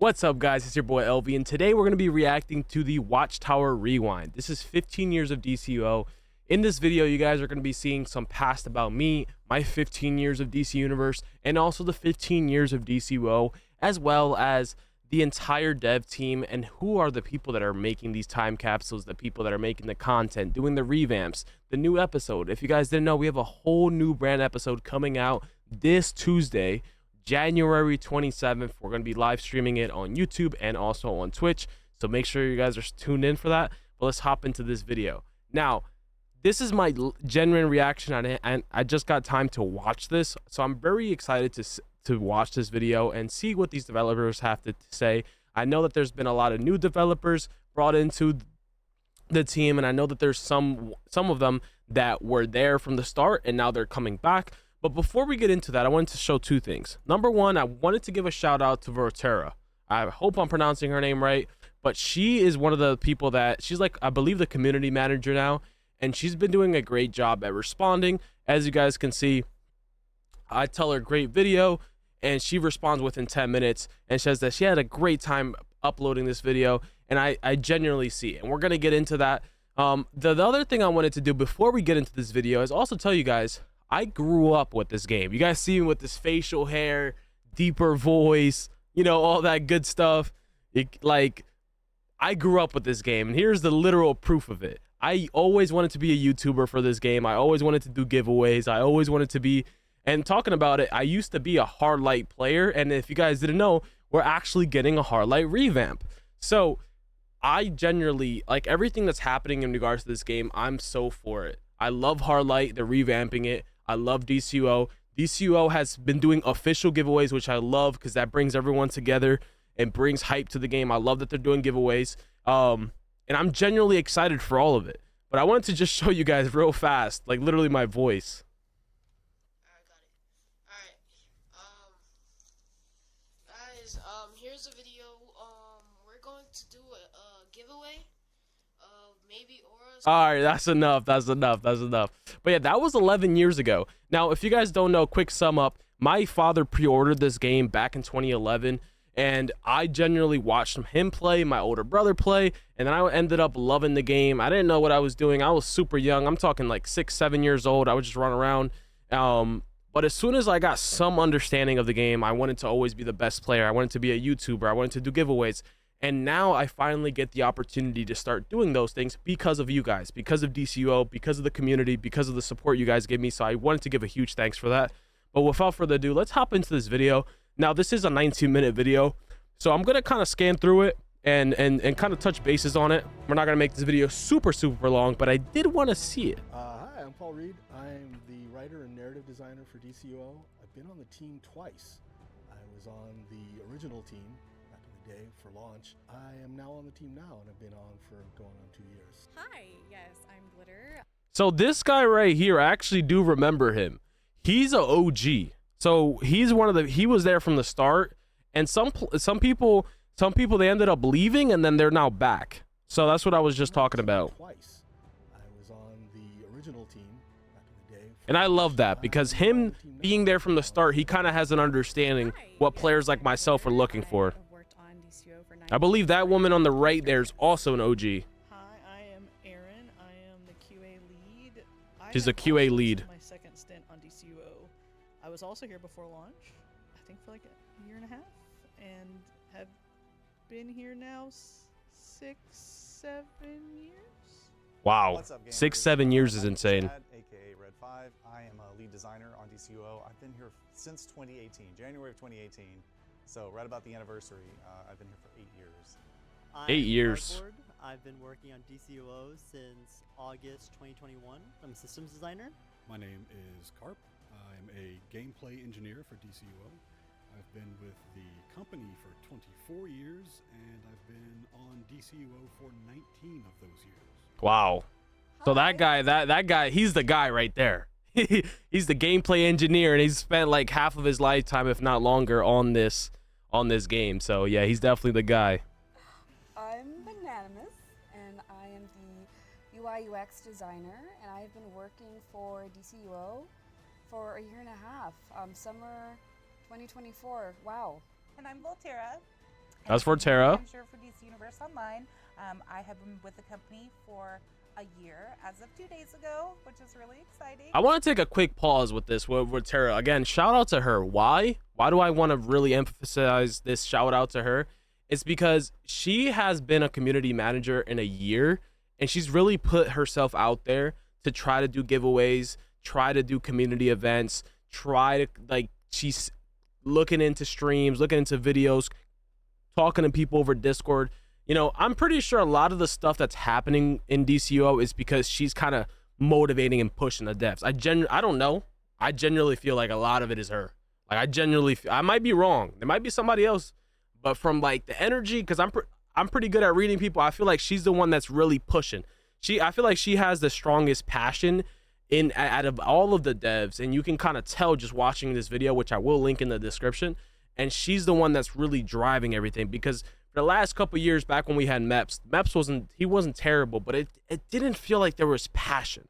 What's up, guys? It's your boy Elvy, and today we're going to be reacting to the Watchtower Rewind. This is 15 years of DCUO. In this video, you guys are going to be seeing some past about me, my 15 years of DC Universe, and also the 15 years of DCUO, as well as the entire dev team and who are the people that are making these time capsules, the people that are making the content, doing the revamps, the new episode. If you guys didn't know, we have a whole new brand episode coming out this Tuesday, January 27th. We're going to be live streaming it on YouTube and also on Twitch, so make sure you guys are tuned in for that. But let's hop into this video. Now, this is my genuine reaction on it, and I just got time to watch this, so I'm very excited to watch this video and see what these developers have to say. I know that there's been a lot of new developers brought into the team, and I know that there's some of them that were there from the start and now they're coming back. But before we get into that, I wanted to show two things. Number one, I wanted to give a shout out to Vertera. I hope I'm pronouncing her name right, but she is one of the people that, she's like, I believe, the community manager now, and she's been doing a great job at responding. As you guys can see, I tell her great video and she responds within 10 minutes and says that she had a great time uploading this video, and I genuinely see it, and we're gonna get into that. The other thing I wanted to do before we get into this video is also tell you guys, I grew up with this game. You guys see me with this facial hair, deeper voice, you know, all that good stuff. Like, I grew up with this game, and here's the literal proof of it. I always wanted to be a YouTuber for this game. I always wanted to do giveaways. I always wanted to be, and talking about it, I used to be a hard light player, and if you guys didn't know, we're actually getting a hard light revamp. So I generally, like, everything that's happening in regards to this game, I'm so for it. I love hard light. They're revamping it. I love DCUO. DCUO has been doing official giveaways, which I love because that brings everyone together and brings hype to the game. I love that they're doing giveaways. And I'm genuinely excited for all of it. But I wanted to just show you guys real fast, like literally my voice. Alright, got it. Alright. Guys, here's a video. We're going to do a giveaway of maybe Aura's. All right, that's enough. But yeah, that was 11 years ago. Now, if you guys don't know, quick sum up, my father pre-ordered this game back in 2011, and I genuinely watched him play, my older brother play, and then I ended up loving the game. I didn't know what I was doing. I was super young. I'm talking like 6, 7 years old. I would just run around. But as soon as I got some understanding of the game, I wanted to always be the best player. I wanted to be a YouTuber. I wanted to do giveaways. And now I finally get the opportunity to start doing those things because of you guys, because of DCUO, because of the community, because of the support you guys give me. So I wanted to give a huge thanks for that. But without further ado, let's hop into this video. Now, this is a 19-minute video, so I'm going to kind of scan through it and kind of touch bases on it. We're not going to make this video super long, but I did want to see it. Hi, I'm Paul Reed. I'm the writer and narrative designer for DCUO. I've been on the team twice. I was on the original team back in the day for launch. I am now on the team now, and I've been on for going on 2 years. Hi, yes, I'm Glitter. So this guy right here, I actually do remember him. He's a OG. So he's one of the, he was there from the start, and some people they ended up leaving and then they're now back. So that's what I was just talking about. Twice. I was on the original team back in the day. And I love that because him being there from the start, he kind of has an understanding what players like myself are looking for. I believe that woman on the right there is also an OG. Hi, I am Erin. I am the QA lead. She's a QA lead. My second stint on DCUO. I was also here before launch, I think for like a year and a half, and have been here now 6, 7 years. Wow, What's up, gamers? 6, 7 years is My name insane. Chad, aka Red 5. I am a lead designer on DCUO. I've been here since 2018, January of 2018. So right about the anniversary, I've been here for 8 years. 8 years. Cardboard. I've been working on DCUO since August 2021. I'm a systems designer. My name is Carp. I'm a gameplay engineer for DCUO. I've been with the company for 24 years, and I've been on DCUO for 19 of those years. Wow. So that guy, he's the guy right there. He's the gameplay engineer, and he's spent like half of his lifetime, if not longer, on this game. So yeah, he's definitely the guy. I'm Bananimous, and I am the UI UX designer, and I've been working for DCUO for a year and a half. Summer 2024. Wow. And I'm Volterra, That's for Tara. I'm sure for DC Universe Online. I have been with the company for a year as of 2 days ago, which is really exciting. I want to take a quick pause with this with Tara. Again, shout out to her. Why do I want to really emphasize this shout out to her? It's because she has been a community manager in a year, and she's really put herself out there to try to do giveaways, try to do community events, try to, like, she's looking into streams, looking into videos, talking to people over Discord. You know, I'm pretty sure a lot of the stuff that's happening in DCUO is because she's kind of motivating and pushing the devs. I don't know. I genuinely feel like a lot of it is her. Like, I might be wrong. There might be somebody else, but from like the energy, because I'm pretty good at reading people. I feel like she's the one that's really pushing. I feel like she has the strongest passion out of all of the devs, and you can kind of tell just watching this video, which I will link in the description. And she's the one that's really driving everything, because for the last couple years back when we had Meps wasn't terrible, but it didn't feel like there was passion.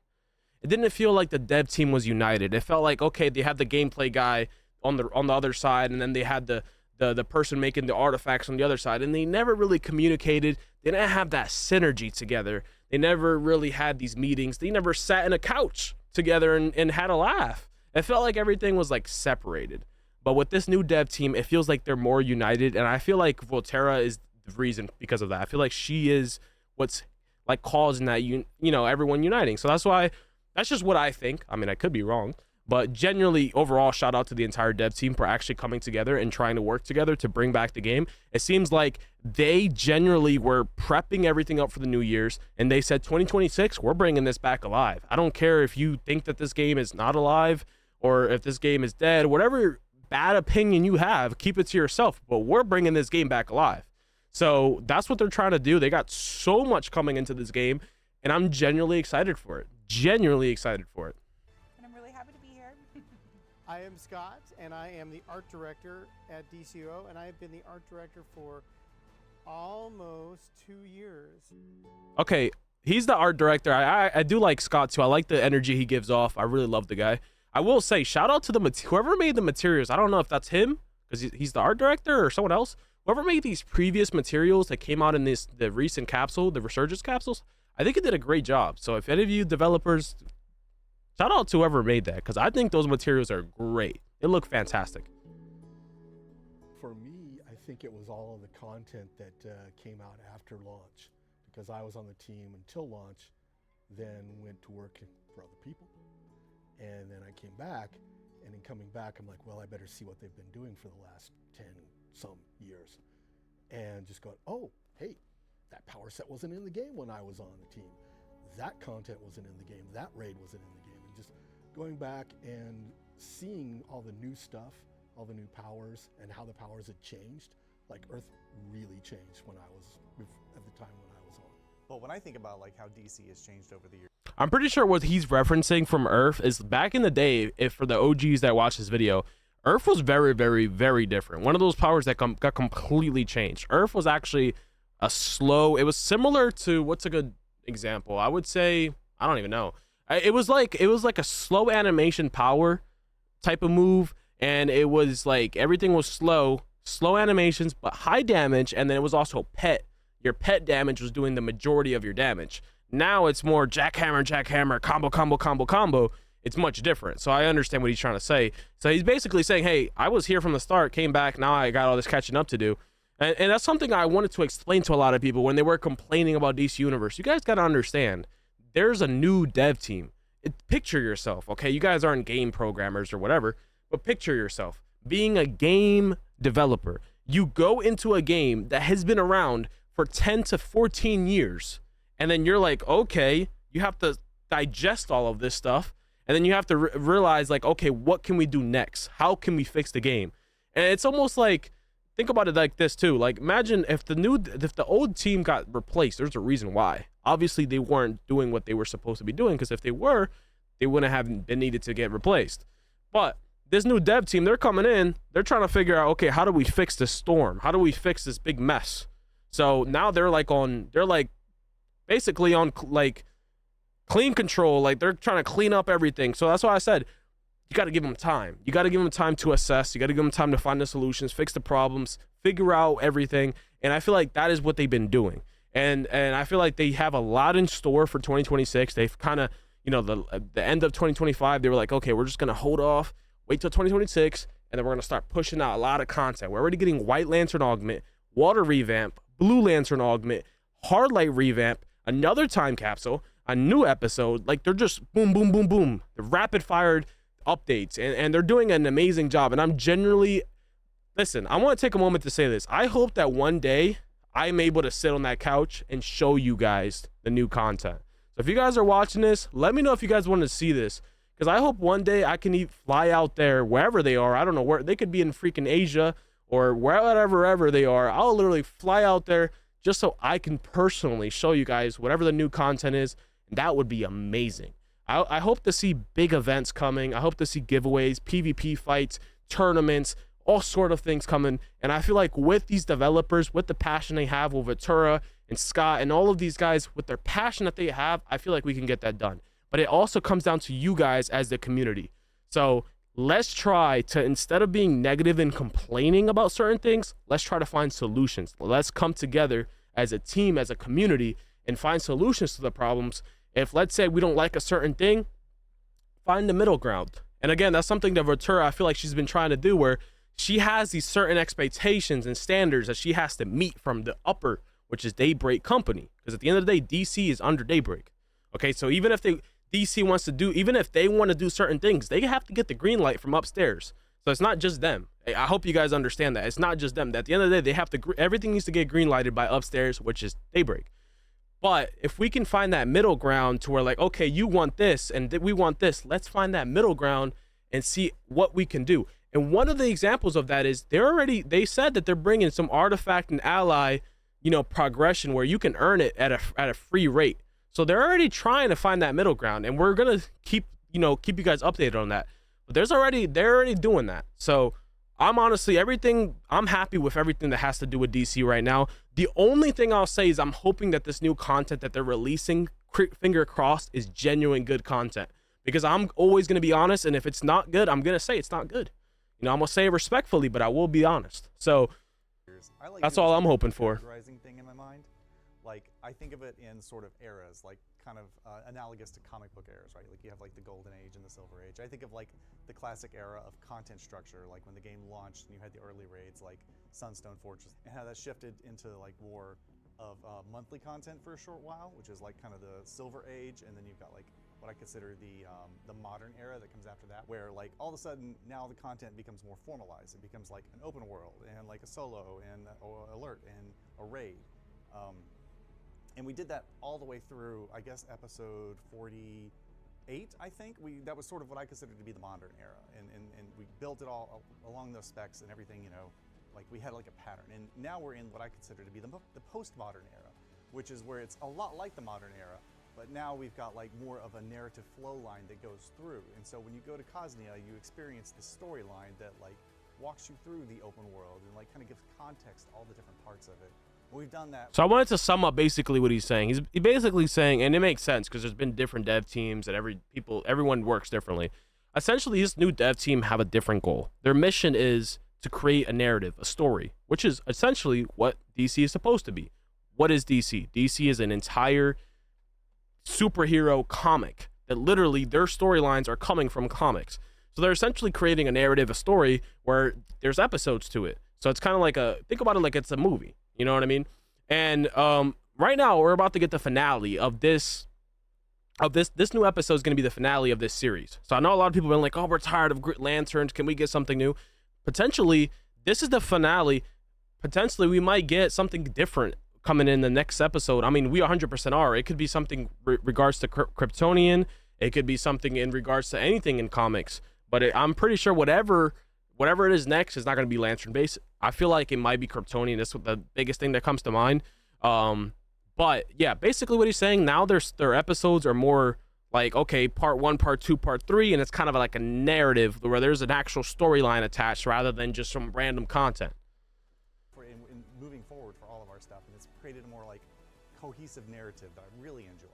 It didn't feel like the dev team was united. It felt like, okay, they had the gameplay guy on the other side, and then they had the person making the artifacts on the other side, and they never really communicated. They didn't have that synergy together. They never really had these meetings. They never sat in a couch together and had a laugh. It felt like everything was like separated. But with this new dev team, it feels like they're more united, and I feel like Volterra is the reason because of that. I feel like she is what's like causing that everyone uniting. So that's just what I think. I mean, I could be wrong, but generally, overall, shout out to the entire dev team for actually coming together and trying to work together to bring back the game. It seems like they generally were prepping everything up for the New Year's, and they said 2026, we're bringing this back alive. I don't care if you think that this game is not alive or if this game is dead, whatever bad opinion you have, keep it to yourself, but we're bringing this game back alive. So that's what they're trying to do. They got so much coming into this game, and I'm genuinely excited for it. Genuinely excited for it. And I'm really happy to be here. I am Scott, and I am the art director at DCUO, and I have been the art director for almost 2 years. Okay, he's the art director. I do like Scott too. I like the energy he gives off. I really love the guy. I will say, shout out to whoever made the materials. I don't know if that's him, because he's the art director, or someone else. Whoever made these previous materials that came out in the recent capsule, the Resurgence capsules, I think it did a great job. So if any of you developers, shout out to whoever made that, because I think those materials are great. They look fantastic. For me, I think it was all of the content that came out after launch, because I was on the team until launch, then went to work for other people. And then I came back, and in coming back, I'm like, well, I better see what they've been doing for the last 10 some years. And just going, oh, hey, that power set wasn't in the game when I was on the team. That content wasn't in the game. That raid wasn't in the game. And just going back and seeing all the new stuff, all the new powers, and how the powers had changed. Like, Earth really changed when I was, at the time when I was on. Well, when I think about like how DC has changed over the years, I'm pretty sure what he's referencing from Earth is back in the day, if for the OGs that watch this video, Earth was very, very, very different. One of those powers that got completely changed. Earth was actually it was similar to, what's a good example? I would say, I don't even know. It was like a slow animation power type of move, and it was like everything was slow animations, but high damage, and then it was also pet. Your pet damage was doing the majority of your damage. Now it's more jackhammer, combo. It's much different. So I understand what he's trying to say. So he's basically saying, hey, I was here from the start, came back, now I got all this catching up to do. And that's something I wanted to explain to a lot of people when they were complaining about DC Universe. You guys got to understand, there's a new dev team. Picture yourself, okay? You guys aren't game programmers or whatever, but picture yourself being a game developer. You go into a game that has been around for 10 to 14 years. And then you're like, okay, you have to digest all of this stuff. And then you have to realize, like, okay, what can we do next? How can we fix the game? And it's almost like, think about it like this too. Like, imagine if the old team got replaced. There's a reason why. Obviously, they weren't doing what they were supposed to be doing, because if they were, they wouldn't have been needed to get replaced. But this new dev team, they're coming in. They're trying to figure out, okay, how do we fix this storm? How do we fix this big mess? So now they're basically on like clean control. Like, they're trying to clean up everything. So that's why I said, you got to give them time. You got to give them time to assess. You got to give them time to find the solutions, fix the problems, figure out everything. And I feel like that is what they've been doing. And I feel like they have a lot in store for 2026. They've kind of, you know, the end of 2025, they were like, okay, we're just going to hold off, wait till 2026, and then we're going to start pushing out a lot of content. We're already getting White Lantern Augment, Water Revamp, Blue Lantern Augment, Hard Light Revamp, another time capsule, a new episode. Like, they're just boom, boom, boom, boom. The rapid fired updates, and they're doing an amazing job. And I'm genuinely, listen, I want to take a moment to say this. I hope that one day I'm able to sit on that couch and show you guys the new content. So if you guys are watching this, let me know if you guys want to see this, because I hope one day I can fly out there wherever they are. I don't know where they could be, in freaking Asia or wherever they are. I'll literally fly out there just so I can personally show you guys whatever the new content is. And that would be amazing. I hope to see big events coming. I hope to see giveaways, PvP fights, tournaments, all sort of things coming. And I feel like with these developers, with the passion they have, with Ventura and Scott and all of these guys, with their passion that they have, I feel like we can get that done. But it also comes down to you guys as the community. So let's try to, instead of being negative and complaining about certain things, let's try to find solutions. Let's come together as a team, as a community, and find solutions to the problems. If, let's say, we don't like a certain thing, find the middle ground. And again, that's something that Ventura, I feel like she's been trying to do, where she has these certain expectations and standards that she has to meet from the upper, which is Daybreak Company. Because at the end of the day, DC is under Daybreak. Okay, so even if DC wants to do, even if they want to do certain things, they have to get the green light from upstairs. So it's not just them. I hope you guys understand that. It's not just them. At the end of the day, they have to, everything needs to get green lighted by upstairs, which is Daybreak. But if we can find that middle ground to where, like, okay, you want this and we want this, let's find that middle ground and see what we can do. And one of the examples of that is they said that they're bringing some artifact and ally, you know, progression where you can earn it at a free rate. So they're already trying to find that middle ground, and we're going to keep you guys updated on that. But they're already doing that. So I'm honestly, I'm happy with everything that has to do with DC right now. The only thing I'll say is I'm hoping that this new content that they're releasing, finger crossed, is genuine good content. Because I'm always going to be honest, and if it's not good, I'm going to say it's not good. You know, I'm going to say it respectfully, but I will be honest. So that's all I'm hoping for. Thing in my mind. Like, I think of it in sort of eras, like kind of analogous to comic book eras, right? Like you have like the Golden Age and the Silver Age. I think of like the classic era of content structure, like when the game launched and you had the early raids like Sunstone Fortress, and how that shifted into like more of monthly content for a short while, which is like kind of the Silver Age, and then you've got like what I consider the modern era that comes after that, where like all of a sudden now the content becomes more formalized. It becomes like an open world and like a solo and alert and a raid. And we did that all the way through, I guess, episode 48, I think. That was sort of what I consider to be the modern era. And we built it all along those specs and everything, you know, like we had like a pattern. And now we're in what I consider to be the postmodern era, which is where it's a lot like the modern era, but now we've got like more of a narrative flow line that goes through. And so when you go to Cosnia, you experience the storyline that like walks you through the open world and like kind of gives context to all the different parts of it. We've done that. So I wanted to sum up basically what he's saying. He's basically saying, and it makes sense because there's been different dev teams and everyone works differently. Essentially, this new dev team have a different goal. Their mission is to create a narrative, a story, which is essentially what DC is supposed to be. What is DC? DC is an entire superhero comic that literally their storylines are coming from comics. So they're essentially creating a narrative, a story where there's episodes to it. So it's kind of like think about it like it's a movie. You know what I mean? And right now we're about to get the finale of this new episode is going to be the finale of this series. So I know a lot of people have been like, oh, we're tired of Lanterns. Can we get something new? Potentially, this is the finale. Potentially, we might get something different coming in the next episode. I mean, we 100% are. It could be something regards to Kryptonian. It could be something in regards to anything in comics. But I'm pretty sure whatever it is next is not going to be Lantern based. I feel like it might be Kryptonian. That's the biggest thing that comes to mind. But yeah, basically what he's saying now, their episodes are more like, okay, part 1, part 2, part 3, and it's kind of like a narrative where there's an actual storyline attached rather than just some random content. In moving forward for all of our stuff, and it's created a more like cohesive narrative that I'm really enjoying.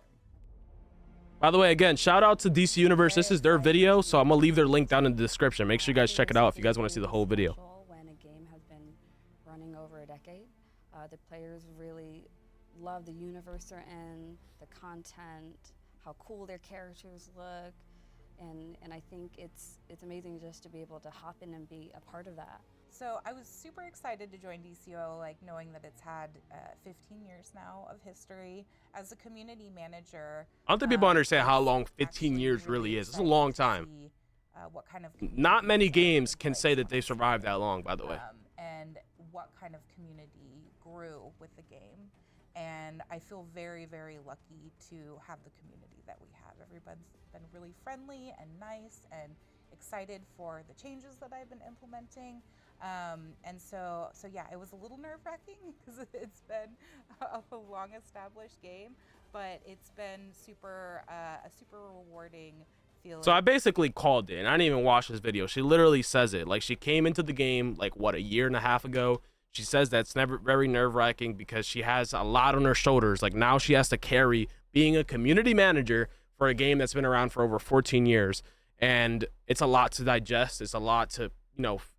By the way, again, shout out to DC Universe. This is their video, so I'm gonna leave their link down in the description. Make sure you guys check it out if you guys want to see the whole video. When a game has been running over a decade, The players really love the universe they're in, the content, how cool their characters look, and I think it's amazing just to be able to hop in and be a part of that. So I was super excited to join DCUO, like knowing that it's had 15 years now of history. As a community manager, I don't think people understand how long 15 actually years really is. It's a excited long to time. see, what kind of Not many community games can like say that they Sonic survived did, that long, by the way. and what kind of community grew with the game. And I feel very, very lucky to have the community that we have. Everybody's been really friendly and nice and excited for the changes that I've been implementing. And so yeah, it was a little nerve-wracking because it's been a long established game, but it's been a super rewarding feeling. So I basically called it, and I didn't even watch this video. She literally says it. Like, she came into the game, like, what, a year and a half ago? She says that's never very nerve-wracking because she has a lot on her shoulders. Like, now she has to carry being a community manager for a game that's been around for over 14 years. And it's a lot to digest. It's a lot to,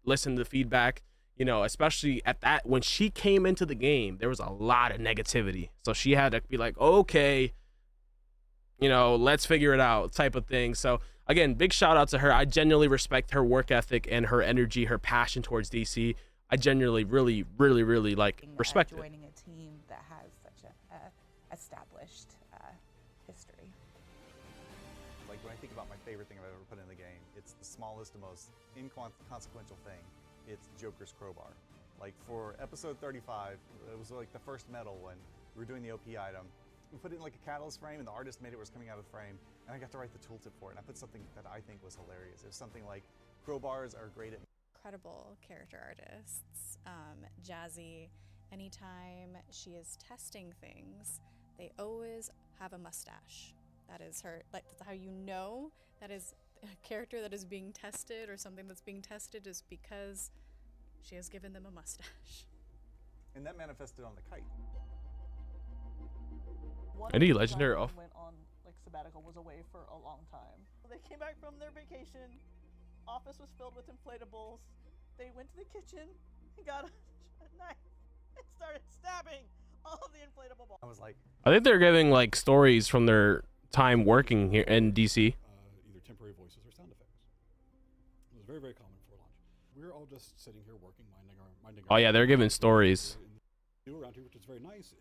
listen to the feedback, especially at that. When she came into the game, there was a lot of negativity. So she had to be like, okay, let's figure it out type of thing. So again, big shout out to her. I genuinely respect her work ethic and her energy, her passion towards DC. I genuinely really, really, really respect it. Joining a team that has such a established history. Like, when I think about my favorite thing I've ever put in the game, it's the smallest and most inconsequential thing. It's Joker's crowbar. Like, for episode 35, it was like the first medal when we were doing the OP item. We put it in like a catalyst frame, and the artist made it was coming out of the frame, and I got to write the tooltip for it. And I put something that I think was hilarious. It was something like, crowbars are great at Incredible character artists. Jazzy, anytime she is testing things, they always have a mustache. That is her, that's how you know that is a character that is being tested or something that's being tested, is because she has given them a mustache. And that manifested on the kite. Any legendary off? Went on sabbatical, was away for a long time. They came back from their vacation. Office was filled with inflatables. They went to the kitchen and got a knife and started stabbing all of the inflatable balls. I was like, I think they're giving stories from their time working here in DC. Either temporary voices or sound effects. It was very, very common for launch. We're all just sitting here working, minding our Oh yeah, they're giving stories. New around here, which is very nice.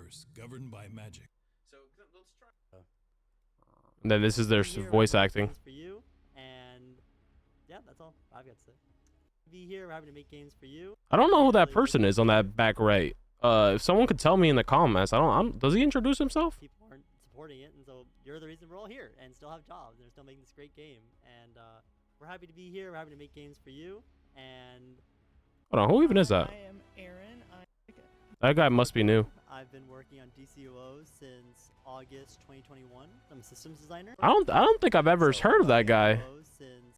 Is governed by magic. So let's try. And then this is their voice acting. For you, and yeah, that's all I've got to say. Be here, we're having to make games for you. I don't know who that person is on that back right. If someone could tell me in the comments, does he introduce himself? People aren't supporting it, and so you're the reason we're all here and still have jobs and are still making this great game. And we're happy to be here. We're happy to make games for you. And hold on, who even is that? I am Aaron. That guy must be new. I've been working on DCUO since August 2021. I'm a systems designer. I don't think I've ever heard of that guy.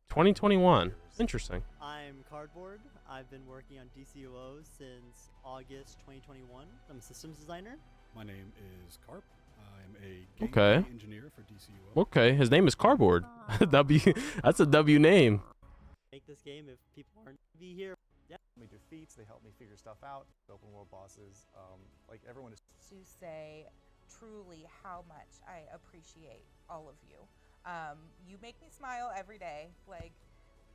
2021. Interesting. I'm Cardboard. I've been working on DCUO since August 2021. I'm a systems designer. My name is Carp. I'm a Okay. gameplay engineer for DCUO. Okay, his name is Cardboard. That's a W name. Make this game if people aren't be here. Yeah. They do feats, they help me figure stuff out, open world bosses, everyone is. To say truly how much I appreciate all of you. You make me smile every day, like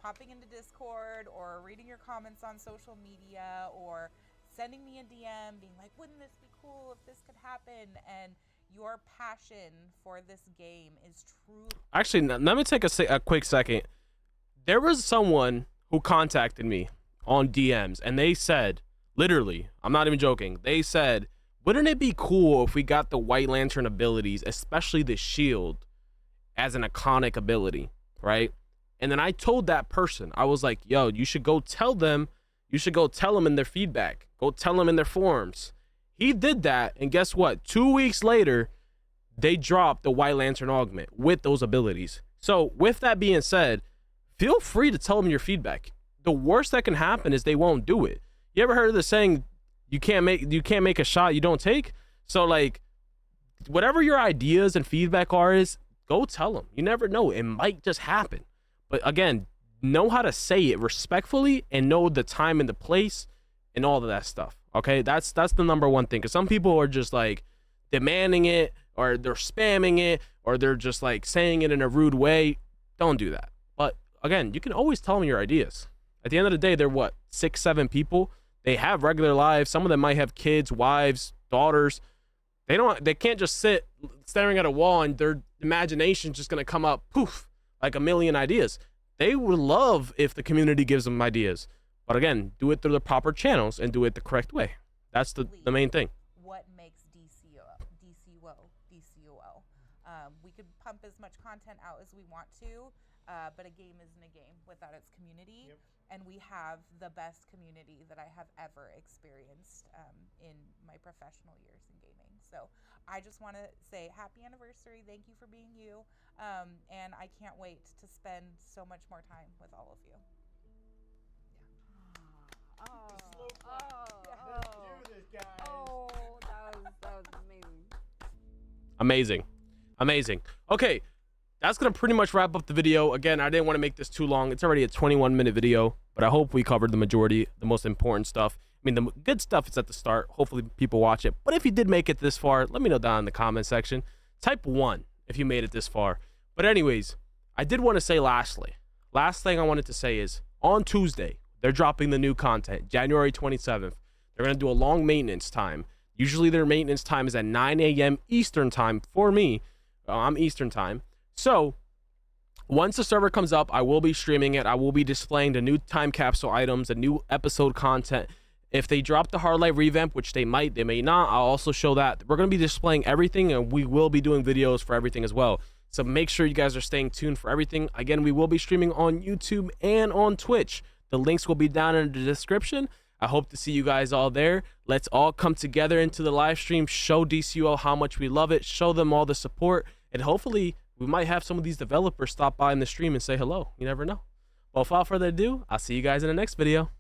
popping into Discord or reading your comments on social media or sending me a DM being like, wouldn't this be cool if this could happen? And your passion for this game is true. Actually, let me take a quick second. There was someone who contacted me on DMs, and they said, literally, I'm not even joking, they said, wouldn't it be cool if we got the White Lantern abilities, especially the shield, as an iconic ability, right? And then I told that person, I was like, yo, you should go tell them in their feedback. Go tell them in their forums. He did that, and guess what? 2 weeks later, they dropped the White Lantern augment with those abilities. So with that being said, feel free to tell them your feedback. The worst that can happen is they won't do it. You ever heard of the saying, you can't make a shot you don't take? So whatever your ideas and feedback is, go tell them. You never know, it might just happen. But again, know how to say it respectfully and know the time and the place and all of that stuff. Okay, that's the number one thing, because some people are just like demanding it, or they're spamming it, or they're just like saying it in a rude way. Don't do that. But again, you can always tell them your ideas. At the end of the day, they're what, 6, 7 people. They have regular lives. Some of them might have kids, wives, daughters. They can't just sit staring at a wall and their imagination's just gonna come up poof like a million ideas. They would love if the community gives them ideas. But again, do it through the proper channels and do it the correct way. That's the main thing. What makes DCUO? We could pump as much content out as we want to, but a game isn't a game without its community. Yep. And we have the best community that I have ever experienced in my professional years in gaming. So I just want to say happy anniversary. Thank you for being you. And I can't wait to spend so much more time with all of you. That was amazing. Amazing. Okay, that's gonna pretty much wrap up the video. Again, I didn't want to make this too long. It's already a 21-minute video, but I hope we covered the majority, the most important stuff. I mean, the good stuff is at the start. Hopefully people watch it. But if you did make it this far, let me know down in the comment section. Type 1 if you made it this far. But anyways, I did want to say last thing I wanted to say is on Tuesday, they're dropping the new content, January 27th. They're going to do a long maintenance time. Usually their maintenance time is at 9 a.m. Eastern time for me. I'm Eastern time. So once the server comes up, I will be streaming it. I will be displaying the new time capsule items, the new episode content. If they drop the Hardlight revamp, which they might, they may not, I'll also show that. We're going to be displaying everything, and we will be doing videos for everything as well. So make sure you guys are staying tuned for everything. Again, we will be streaming on YouTube and on Twitch. The links will be down in the description. I hope to see you guys all there. Let's all come together into the live stream, show DCUO how much we love it, show them all the support, and hopefully we might have some of these developers stop by in the stream and say hello. You never know. Well, without further ado, I'll see you guys in the next video.